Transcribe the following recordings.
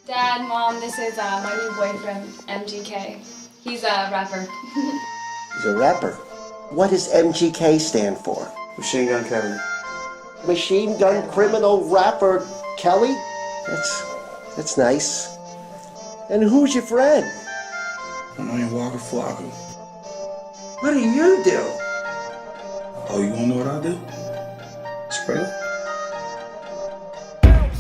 Dad, Mom, this is my new boyfriend, MGK. He's a rapper. He's a rapper. What does MGK stand for? Machine Gun Kelly. Machine Gun Criminal Rapper Kelly? That's nice. And who's your friend? My name Walker Flocka. What do you do? Oh, you wanna know what I do? Straight up.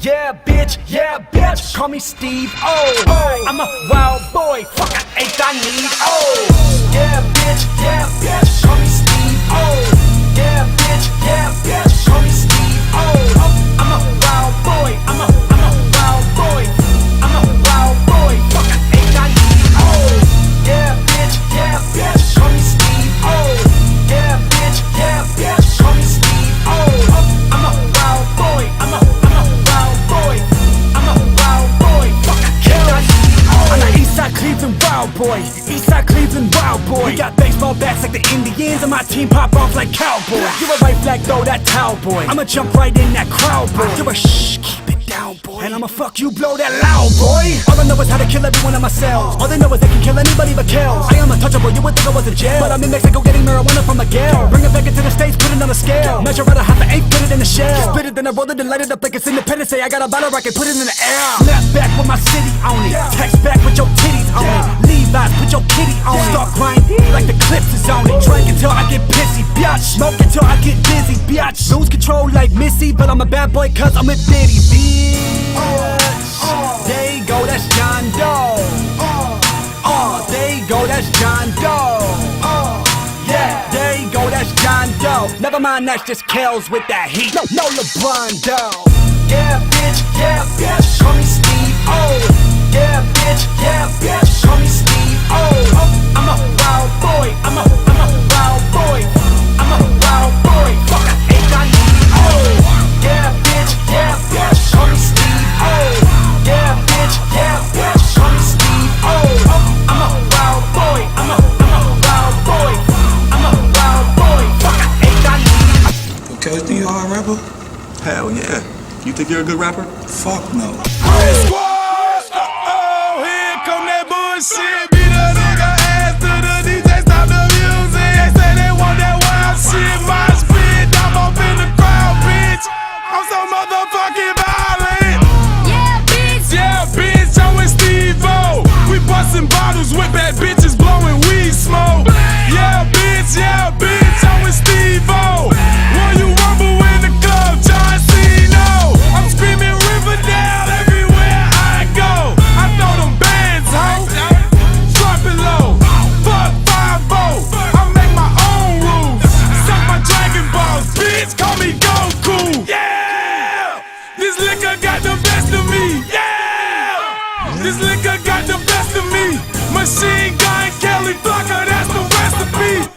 Yeah, bitch, call me Steve O. I'm a wild boy, fuck I ain't I need O. Yeah, bitch, call me Steve O. Yeah, bitch, call me Steve O. I'm a wild boy, I'm a wild boy. I'm a wild boy, fuck I ain't I need O. Yeah, bitch, call me Steve O. Yeah, bitch, call me Steve O. I'm a wild boy, I'm a wild boy. I'm a wild boy, fuck I ain't I need O. I'm an Eastside Cleveland wild boy, Eastside Cleveveland wild boy. We got baseball bats like the Indians, and my team pop off like cowboys. You're a right flag, throw that towel boy. I'ma jump right in that crowd boy. You're a shh, keep it down boy. And I'ma fuck you, blow that loud boy. All I know is how to kill every one of my cells. All they know is they can kill anybody but kills. I am untouchable, you would think I was in jail, but I'm in Mexico getting marijuana from Miguel. Bring it back into the States, put it on a scale. Measure out a half an eighth, put it in the shell. Split it, then I roll it and light it up like it's Independence Day. I got a bottle rocket, put it in the air. Snap back with my city on it. Text back with your titties on it. Levi's, put your kitty on it. Start grinding like the clips is on it. Drink until I get pissy, biatch. Smoke until I get dizzy, biatch. Lose control like Missy, but I'm a bad boy cause I'm a bitty, bitch. There you go, that's John Doe. There you go, that's John Doe. Yeah, there you go, that's John Doe. Never mind, that's just Kells with that heat. No LeBron Doe. Yeah, bitch, call me Steve O. Yeah, bitch, call me Steve O. I'm a wild boy, I'm a wild boy. I'm a wild boy, fuck I ain't I need O. Yeah, bitch, call me Steve O. Yeah, bitch, call me Steve O. I'm a wild boy, I'm a wild boy. I'm a wild boy, fuck I ain't I need. Yo, Kelly, think you a hard rapper? Hell yeah. You think you're a good rapper? Fuck no. Squad! Here come that bullshit. Beat a nigga ass to the DJ, stop the music. They say they want that wild shit. My spit, I'm up in the crowd, bitch. I'm so motherfucking violent. Yeah, bitch, I'm with Steve-O. We bustin' bottles with bad bitches, blowing weed smoke. Yeah, bitch, I'm with Steve-O. Will you rumble in the club, John Cena? I'm screaming Riverdale everywhere I go. I throw them bands, ho. Drop it low. Fuck 5-0. I make my own rules. Suck my Dragon Balls, bitch. Call me Goku. Yeah. This liquor got the best of me. Yeah. This liquor got the best of me. Machine Gun Kelly Flocka, that's the recipe.